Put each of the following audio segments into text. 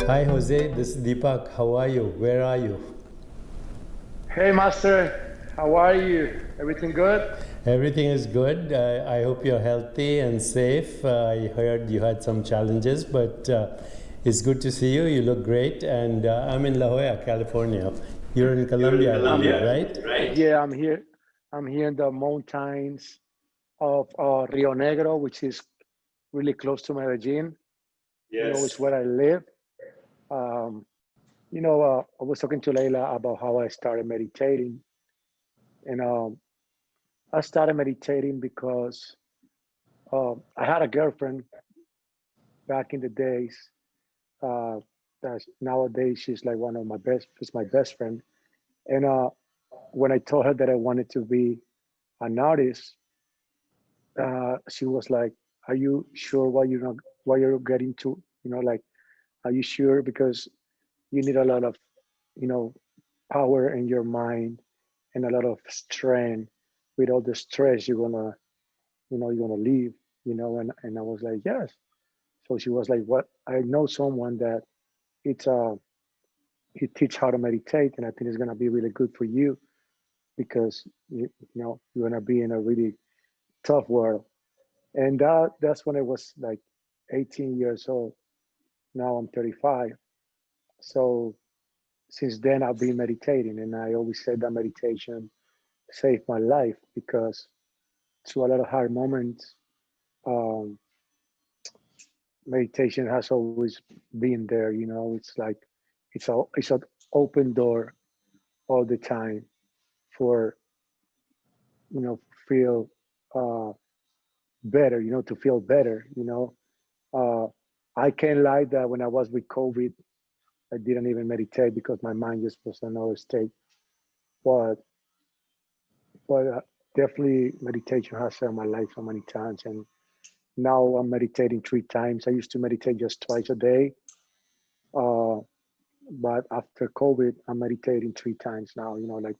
Hi Jose, this is Deepak. How are you? Where are you? Hey, Master, how are you? Everything good? Everything is good. I hope you're healthy and safe. I heard you had some challenges, but it's good to see you. You look great. And I'm in La Jolla, California. You're in Colombia, I believe, right? Yeah, I'm here. I'm here in the mountains of Rio Negro, which is really close to Medellin. It's where I live. Um, I was talking to Leila about how I started meditating, and I started meditating because I had a girlfriend back in the days. Uh, that nowadays she's like she's my best friend. And when I told her that I wanted to be an artist, she was like, "Are you sure what you're getting to? Like, are you sure? Because you need a lot of, you know, power in your mind and a lot of strength. With all the stress, you're gonna leave. And I was like, yes. So she was like, "What? I know someone that it's he teach how to meditate, and I think it's gonna be really good for you because you're gonna be in a really tough world." And that's when I was like 18 years old. Now I'm 35. So since then I've been meditating, and I always said that meditation saved my life because through a lot of hard moments, um, meditation has always been there. It's like it's an open door all the time for feel uh, better. To feel better. Uh, I can't lie that when I was with COVID, I didn't even meditate because my mind just was in another state. But but definitely meditation has saved my life so many times, and now I'm meditating 3 times. I used to meditate just twice a day, uh, but after COVID, I'm meditating 3 times now. Like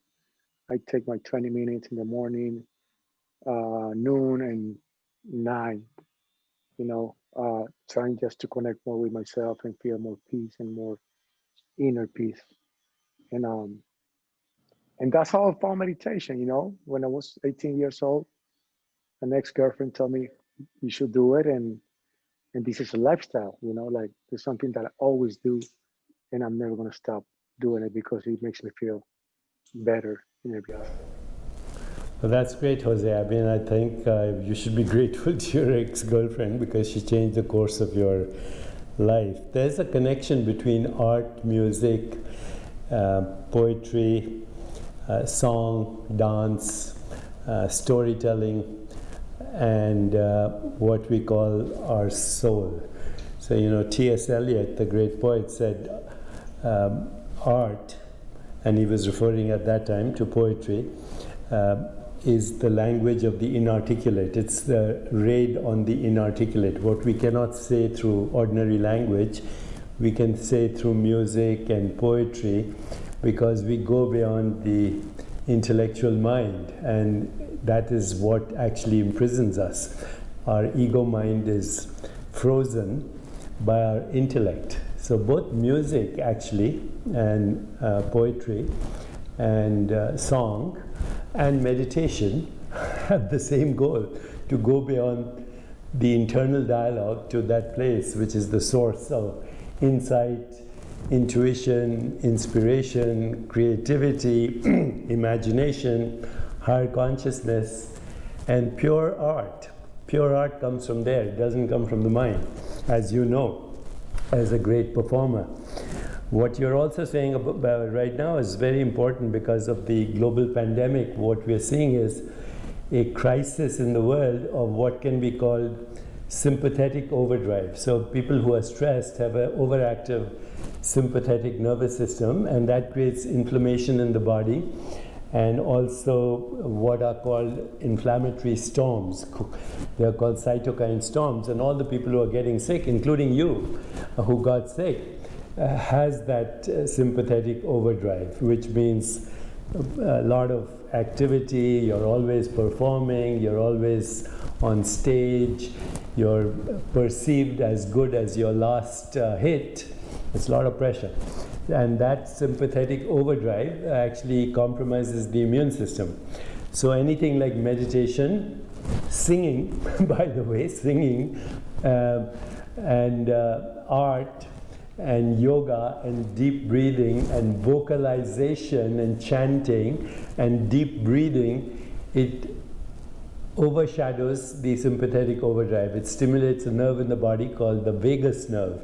I take my 20 minutes in the morning, noon, and 9. Trying just to connect more with myself and feel more peace and more inner peace. And that's how I found meditation. When I was 18 years old, an ex-girlfriend told me you should do it, and this is a lifestyle. Like it's something that I always do, and I'm never gonna stop doing it because it makes me feel better in everything. Well, that's great, Jose. I mean, I think you should be grateful to your ex-girlfriend because she changed the course of your life. There's a connection between art, music, poetry, song, dance, storytelling, and what we call our soul. So, T.S. Eliot, the great poet, said art, and he was referring at that time to poetry, is the language of the inarticulate. It's the raid on the inarticulate. What we cannot say through ordinary language, we can say through music and poetry because we go beyond the intellectual mind, and that is what actually imprisons us. Our ego mind is frozen by our intellect. So both music actually and poetry and song and meditation have the same goal, to go beyond the internal dialogue to that place which is the source of insight, intuition, inspiration, creativity, imagination, higher consciousness, and pure art. Pure art comes from there, it doesn't come from the mind, as you know, as a great performer. What you're also saying about right now is very important because of the global pandemic. What we're seeing is a crisis in the world of what can be called sympathetic overdrive. So people who are stressed have an overactive sympathetic nervous system, and that creates inflammation in the body, and also what are called inflammatory storms. They are called cytokine storms, and all the people who are getting sick, including you who got sick, has that sympathetic overdrive, which means a lot of activity, you're always performing, you're always on stage, you're perceived as good as your last hit, It's a lot of pressure. And that sympathetic overdrive actually compromises the immune system. So anything like meditation, singing, by the way, singing, and art, and yoga, and deep breathing, and vocalization, and chanting, and deep breathing, it overshadows the sympathetic overdrive. It stimulates a nerve in the body called the vagus nerve.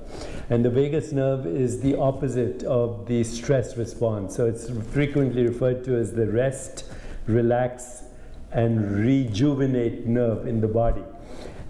And the vagus nerve is the opposite of the stress response. So it's frequently referred to as the rest, relax, and rejuvenate nerve in the body.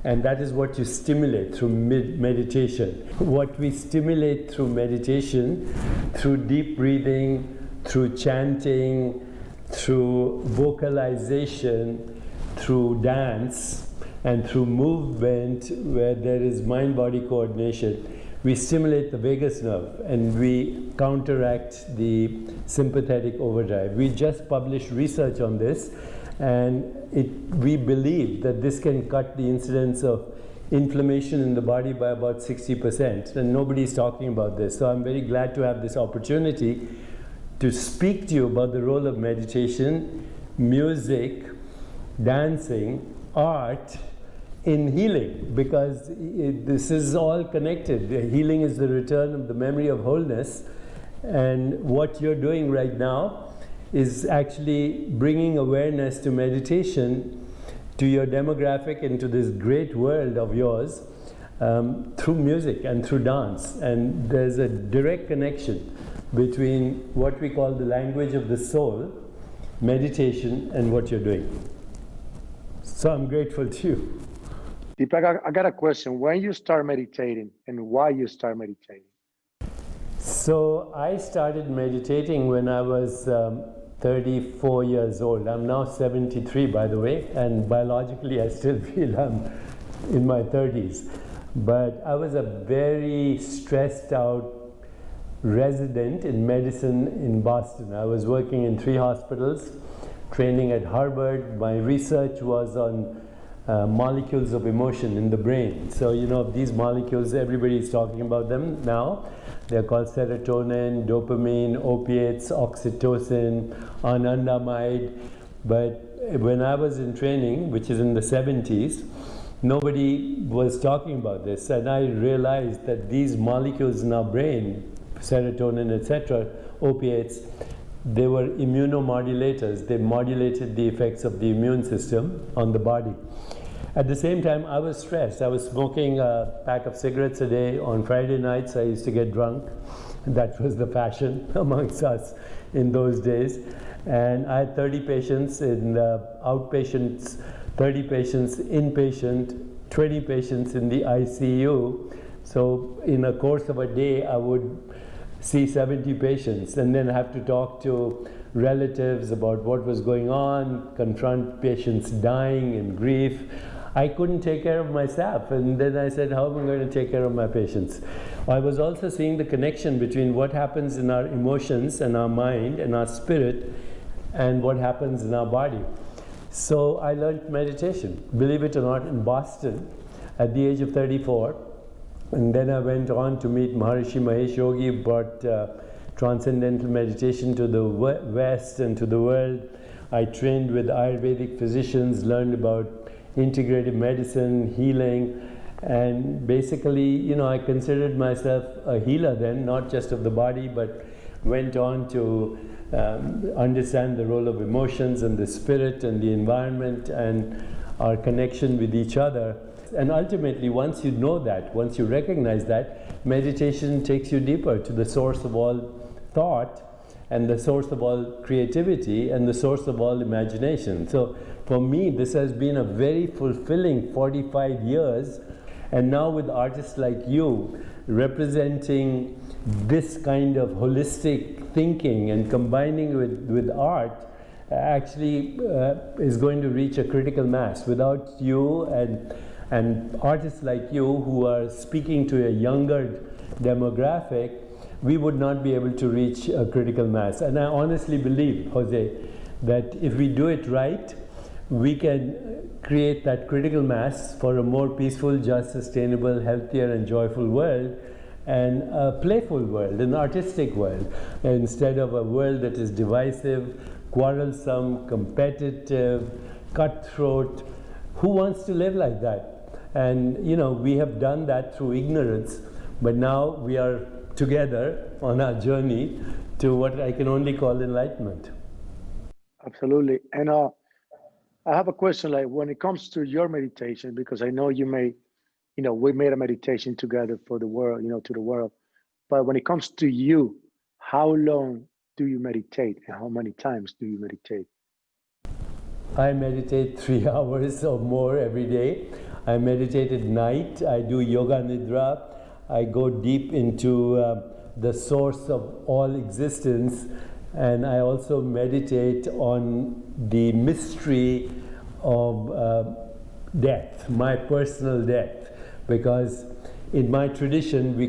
And that is what you stimulate through meditation. What we stimulate through meditation, through deep breathing, through chanting, through vocalization, through dance, and through movement where there is mind-body coordination, we stimulate the vagus nerve and we counteract the sympathetic overdrive. We just published research on this, and we believe that this can cut the incidence of inflammation in the body by about 60%, and nobody's talking about this. So I'm very glad to have this opportunity to speak to you about the role of meditation, music, dancing, art in healing, because this is all connected. Healing is the return of the memory of wholeness, and what you're doing right now is actually bringing awareness to meditation, to your demographic, and to this great world of yours through music and through dance. And there's a direct connection between what we call the language of the soul, meditation, and what you're doing. So I'm grateful to you. Deepak, I got a question. When you start meditating and why you start meditating? So I started meditating when I was 34 years old. I'm now 73, by the way, and biologically I still feel I'm in my 30s. But I was a very stressed out resident in medicine in Boston. I was working in 3 hospitals, training at Harvard. My research was on molecules of emotion in the brain. So, you know, these molecules, everybody's talking about them now. They're called serotonin, dopamine, opiates, oxytocin, anandamide. But when I was in training, which is in the 70s, nobody was talking about this. And I realized that these molecules in our brain, serotonin, etc., opiates, they were immunomodulators. They modulated the effects of the immune system on the body. At the same time, I was stressed. I was smoking a pack of cigarettes a day. On Friday nights, I used to get drunk. That was the fashion amongst us in those days. And I had 30 patients in outpatients, 30 patients inpatient, 20 patients in the ICU. So in a course of a day, I would see 70 patients and then have to talk to relatives about what was going on, confront patients dying in grief. I couldn't take care of myself, and then I said, how am I going to take care of my patients? I was also seeing the connection between what happens in our emotions and our mind and our spirit and what happens in our body. So I learned meditation, believe it or not, in Boston at the age of 34. And then I went on to meet Maharishi Mahesh Yogi, brought transcendental meditation to the West and to the world. I trained with Ayurvedic physicians, learned about integrative medicine, healing, and basically, you know, I considered myself a healer then, not just of the body, but went on to understand the role of emotions and the spirit and the environment and our connection with each other. And ultimately, once you know that, once you recognize that, meditation takes you deeper to the source of all thought and the source of all creativity and the source of all imagination. So for me, this has been a very fulfilling 45 years. And now with artists like you representing this kind of holistic thinking and combining with art, actually is going to reach a critical mass. Without you and artists like you who are speaking to a younger demographic, we would not be able to reach a critical mass. And I honestly believe, Jose, that if we do it right, we can create that critical mass for a more peaceful, just, sustainable, healthier, and joyful world. and a playful world, an artistic world, instead of a world that is divisive, quarrelsome, competitive, cutthroat. Who wants to live like that? And we have done that through ignorance, but now we are together on our journey to what I can only call enlightenment. Absolutely. And I have a question, like when it comes to your meditation, because I know we made a meditation together for the world, to the world. But when it comes to you, how long do you meditate and how many times do you meditate? I meditate 3 hours or more every day. I meditate at night. I do yoga nidra. I go deep into the source of all existence. And I also meditate on the mystery of death, my personal death. Because in my tradition, we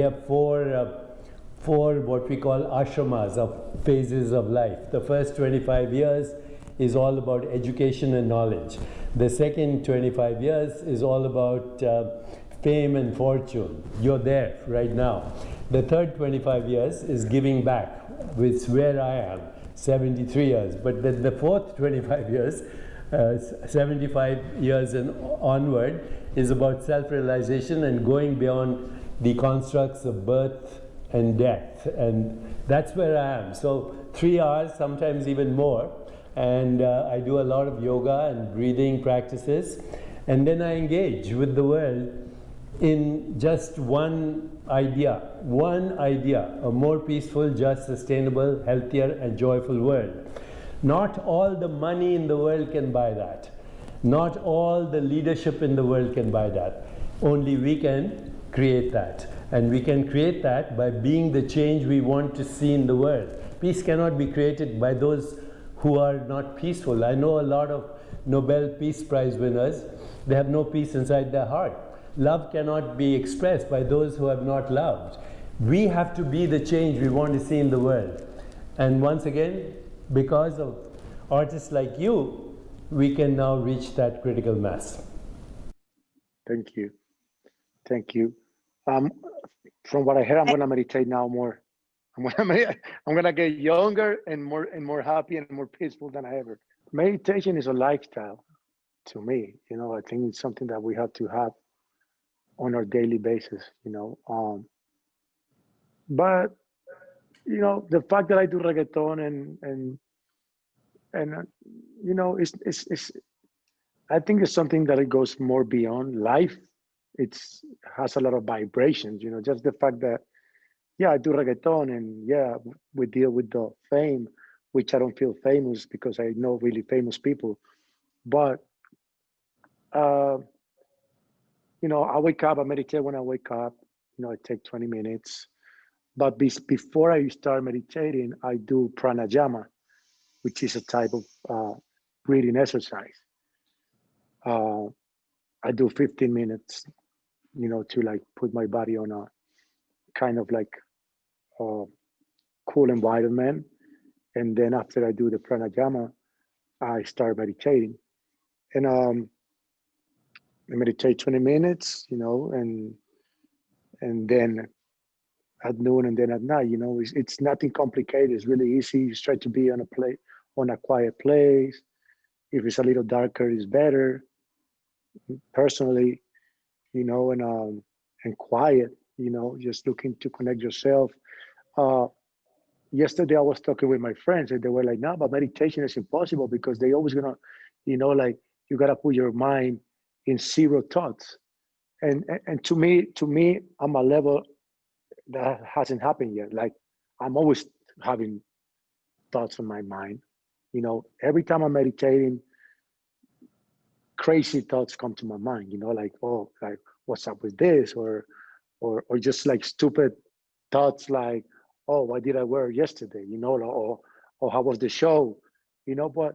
have four what we call ashramas, of phases of life. The first 25 years is all about education and knowledge. The second 25 years is all about fame and fortune. You're there right now. The third 25 years is giving back, which is where I am, 73 years. But then the fourth 25 years, 75 years and onward, is about self-realization and going beyond the constructs of birth and death. And that's where I am. So 3 hours, sometimes even more. And I do a lot of yoga and breathing practices. And then I engage with the world in just one idea, a more peaceful, just, sustainable, healthier, and joyful world. Not all the money in the world can buy that. Not all the leadership in the world can buy that. Only we can create that. And we can create that by being the change we want to see in the world. Peace cannot be created by those who are not peaceful. I know a lot of Nobel Peace Prize winners. They have no peace inside their heart. Love cannot be expressed by those who have not loved. We have to be the change we want to see in the world. And once again, because of artists like you, we can now reach that critical mass. Thank you. Thank you. From what I heard, I'm going to meditate now more. I'm going to get younger and more happy and more peaceful than I ever. Meditation is a lifestyle to me. I think it's something that we have to have on our daily basis. But the fact that I do reggaeton and it's I think it's something that it goes more beyond life. It's has a lot of vibrations. Just the fact that I do reggaeton and we deal with the fame, which I don't feel famous because I know really famous people. But I wake up, I meditate when I wake up. I take 20 minutes. But before I start meditating, I do pranayama, which is a type of breathing exercise. I do 15 minutes, to like put my body on a kind of like cool environment. And then after I do the pranayama, I start meditating. And I meditate 20 minutes, and then at noon and then at night, it's nothing complicated. It's really easy. You try to be on a quiet place. If it's a little darker, it's better. Personally, and quiet, just looking to connect yourself. Yesterday I was talking with my friends and they were like, no, but meditation is impossible because they always gonna, like you gotta put your mind in zero thoughts. And to me, I'm a level that hasn't happened yet. Like I'm always having thoughts in my mind. Every time I'm meditating, crazy thoughts come to my mind, like, oh, like what's up with this? Or just like stupid thoughts like, oh, what did I wear yesterday? Or how was the show? But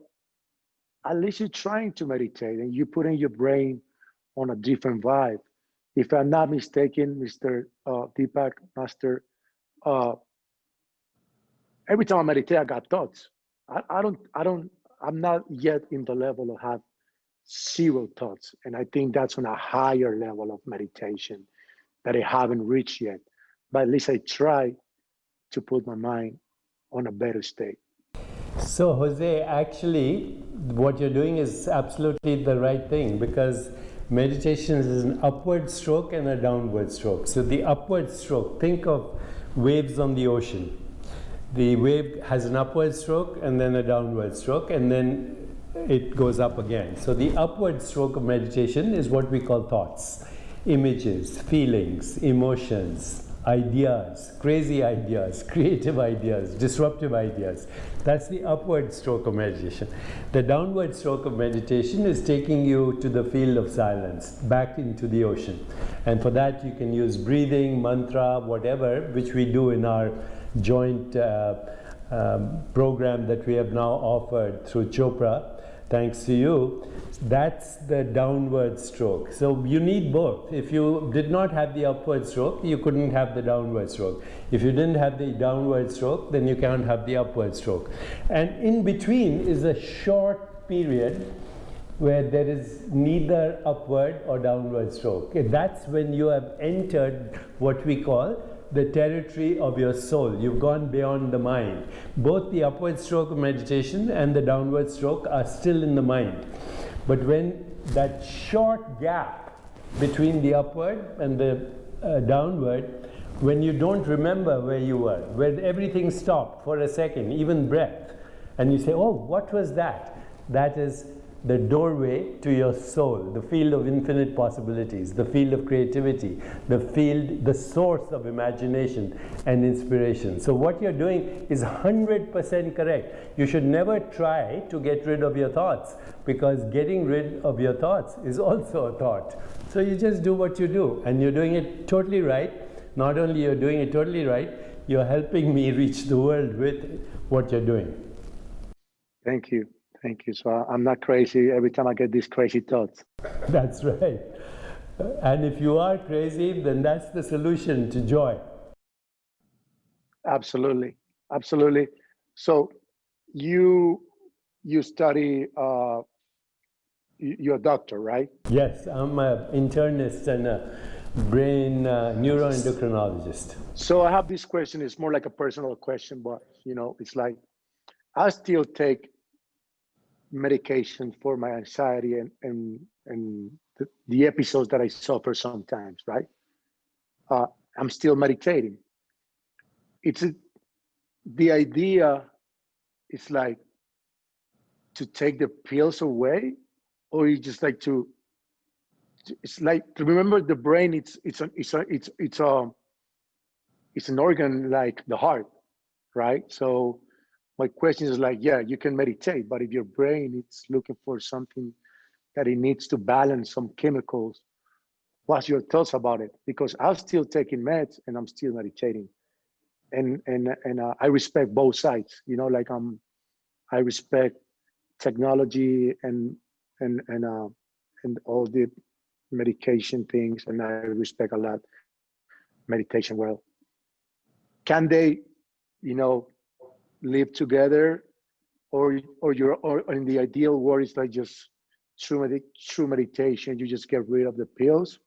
at least you're trying to meditate and you put in your brain on a different vibe. If I'm not mistaken, Mr. Deepak, Master, every time I meditate, I got thoughts. I'm not yet in the level of have zero thoughts. And I think that's on a higher level of meditation. that I haven't reached yet. But at least I try to put my mind on a better state. So, Jose, actually, what you're doing is absolutely the right thing, because meditation is an upward stroke and a downward stroke. So, the upward stroke, think of waves on the ocean. The wave has an upward stroke and then a downward stroke, and then it goes up again. So, the upward stroke of meditation is what we call thoughts, images, feelings, emotions, ideas, crazy ideas, creative ideas, disruptive ideas. That's the upward stroke of meditation. The downward stroke of meditation is taking you to the field of silence, back into the ocean. And for that you can use breathing, mantra, whatever, which we do in our joint program that we have now offered through Chopra, thanks to you. That's the downward stroke. So you need both. If you did not have the upward stroke, you couldn't have the downward stroke. If you didn't have the downward stroke, then you can't have the upward stroke. And in between is a short period where there is neither upward or downward stroke. That's when you have entered what we call the territory of your soul. You've gone beyond the mind. Both the upward stroke of meditation and the downward stroke are still in the mind. But when that short gap between the upward and the downward, when you don't remember where you were, when everything stopped for a second, even breath, and you say, oh, what was that? That is the doorway to your soul, the field of infinite possibilities, the field of creativity, the field, the source of imagination and inspiration. So what you're doing is 100% correct. You should never try to get rid of your thoughts, because getting rid of your thoughts is also a thought. So you just do what you do, and you're doing it totally right. Not only you're doing it totally right, you're helping me reach the world with what you're doing. Thank you. Thank you. So I'm not crazy every time I get these crazy thoughts. That's right. And if you are crazy, then that's the solution to joy. Absolutely. Absolutely. So you study, you're a doctor, right? Yes, I'm an internist and a brain neuroendocrinologist. So I have this question. It's more like a personal question, but it's like I still take medication for my anxiety and the episodes that I suffer sometimes, right? I'm still meditating. The idea is like to take the pills away, or you just like to. It's like to remember the brain. It's an organ like the heart, right? So my question is like, yeah, you can meditate, but if your brain is looking for something that it needs to balance some chemicals, what's your thoughts about it? Because I'm still taking meds and I'm still meditating, and I respect both sides. Like I respect technology and all the medication things, and I respect a lot meditation. Well, can they, live together, or in the ideal world, it's like just true meditation, you just get rid of the pills?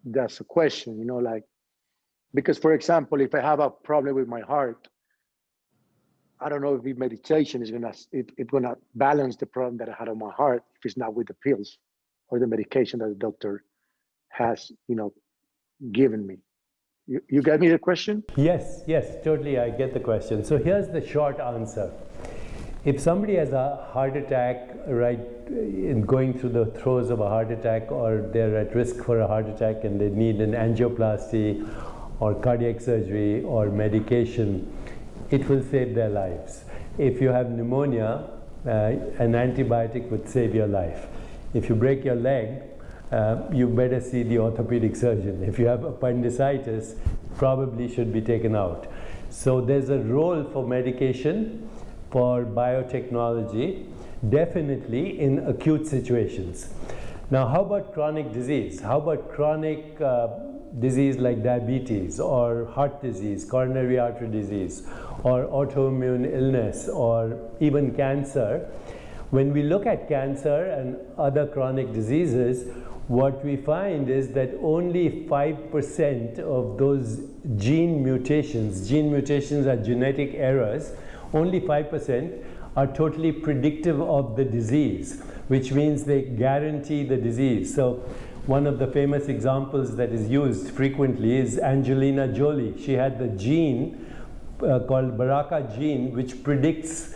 That's a question, like, because for example, if I have a problem with my heart, I don't know if meditation is gonna balance the problem that I had on my heart if it's not with the pills or the medication that the doctor has, given me. You get me the question? Yes, totally, I get the question. So here's the short answer. If somebody has a heart attack, right, in going through the throes of a heart attack, or they're at risk for a heart attack and they need an angioplasty or cardiac surgery or medication, it will save their lives. If you have pneumonia, an antibiotic would save your life. If you break your leg, you better see the orthopedic surgeon. If you have appendicitis, probably should be taken out. So there's a role for medication, for biotechnology, definitely in acute situations. Now, how about chronic disease? How about chronic disease like diabetes or heart disease, coronary artery disease, or autoimmune illness, or even cancer? When we look at cancer and other chronic diseases, what we find is that only 5% of those gene mutations are genetic errors, only 5% are totally predictive of the disease, which means they guarantee the disease. So one of the famous examples that is used frequently is Angelina Jolie. She had the gene called BRCA gene, which predicts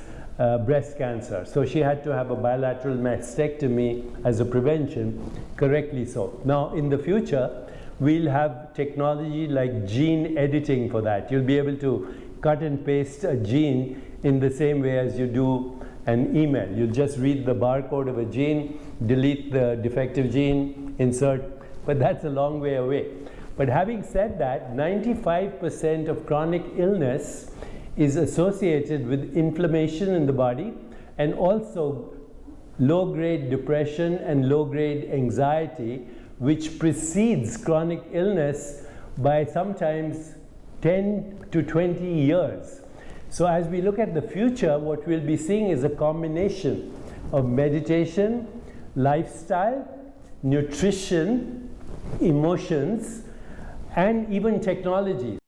breast cancer. So she had to have a bilateral mastectomy as a prevention, correctly so. Now in the future, we'll have technology like gene editing for that. You'll be able to cut and paste a gene in the same way as you do an email. You'll just read the barcode of a gene, delete the defective gene, insert, but that's a long way away. But having said that, 95% of chronic illness is associated with inflammation in the body and also low-grade depression and low-grade anxiety, which precedes chronic illness by sometimes 10 to 20 years. So as we look at the future, what we'll be seeing is a combination of meditation, lifestyle, nutrition, emotions, and even technology.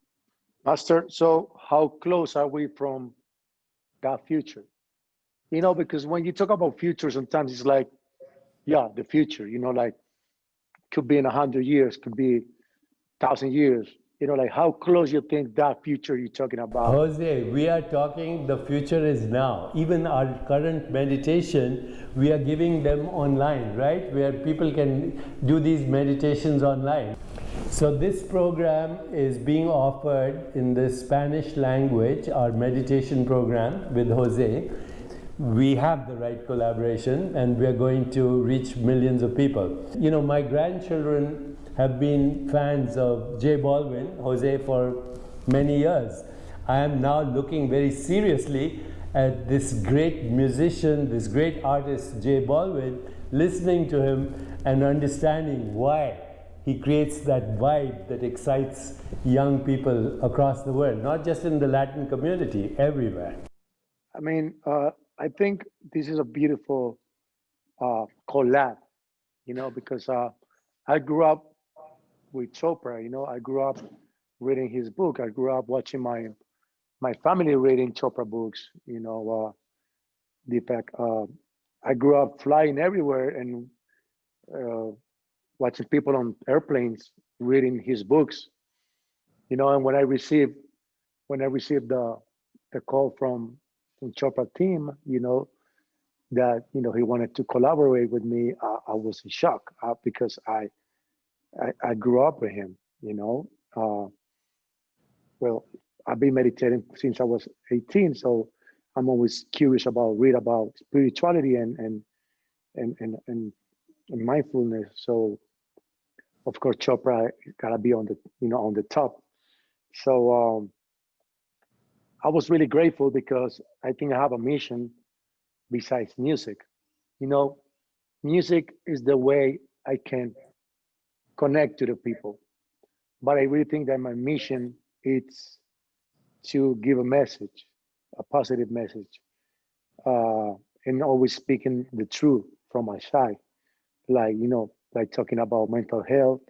Master, so how close are we from that future? You know, because when you talk about future, sometimes it's like, yeah, the future, you know, like could be in 100 years, could be 1,000 years. You know, like how close you think that future you're talking about? Jose, we are talking, the future is now. Even our current meditation, we are giving them online, right? Where people can do these meditations online. So this program is being offered in the Spanish language, our meditation program with Jose. We have the right collaboration and we are going to reach millions of people. You know, my grandchildren have been fans of J Balvin, Jose, for many years. I am now looking very seriously at this great musician, this great artist, J Balvin, listening to him and understanding why he creates that vibe that excites young people across the world, not just in the Latin community, everywhere. I mean, I think this is a beautiful collab, you know, because I grew up with Chopra, you know, I grew up reading his book. I grew up watching my family reading Chopra books, you know, Deepak. I grew up flying everywhere and watching people on airplanes reading his books, you know. And when I received the call from Chopra team, you know, that, you know, he wanted to collaborate with me, I was in shock because I grew up with him, you know. Well, I've been meditating since I was 18, so I'm always curious read about spirituality and mindfulness. So of course Chopra gotta be on the, you know, on the top. So I was really grateful because I think I have a mission besides music. You know, music is the way I can connect to the people. But I really think that my mission is to give a message, a positive message, and always speaking the truth from my side. Like, you know, like talking about mental health,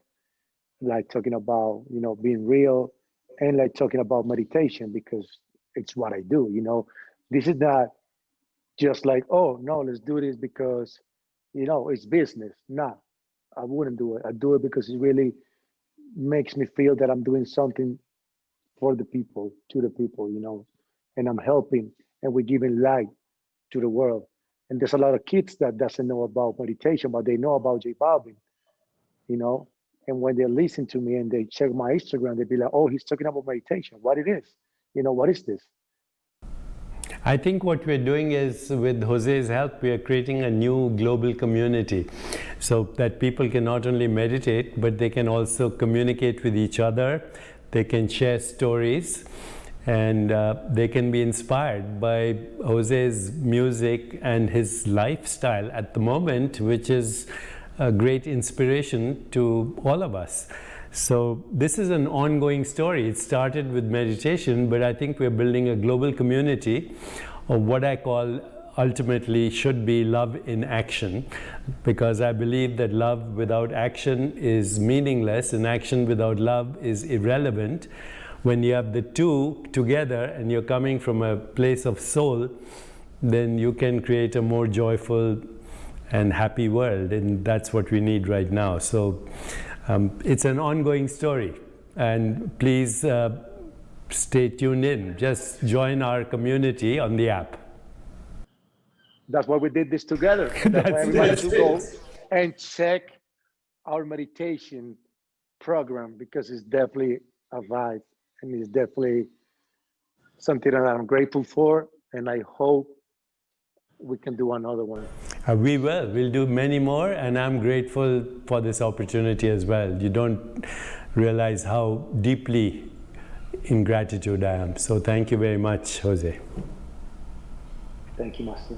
like talking about, you know, being real, and like talking about meditation because it's what I do, you know. This is not just like, oh, no, let's do this because, you know, it's business. Nah, I wouldn't do it. I do it because it really makes me feel that I'm doing something for the people, to the people, you know, and I'm helping and we're giving light to the world. And there's a lot of kids that doesn't know about meditation, but they know about J Balvin, you know. And when they listen to me and they check my Instagram, they be like, oh, he's talking about meditation. What it is? You know, what is this? I think what we're doing is, with Jose's help, we are creating a new global community so that people can not only meditate, but they can also communicate with each other. They can share stories and they can be inspired by Jose's music and his lifestyle at the moment, which is a great inspiration to all of us. So this is an ongoing story. It started with meditation, but I think we're building a global community of what I call ultimately should be love in action, because I believe that love without action is meaningless and action without love is irrelevant. When you have the two together and you're coming from a place of soul, then you can create a more joyful and happy world, and that's what we need right now. So it's an ongoing story, and please stay tuned in. Just join our community on the app. That's why we did this together. That's why everybody should go and check our meditation program, because it's definitely a vibe, and it's definitely something that I'm grateful for, and I hope we can do another one. We will. We'll do many more, and I'm grateful for this opportunity as well. You don't realize how deeply in gratitude I am. So thank you very much, Jose. Thank you, Master.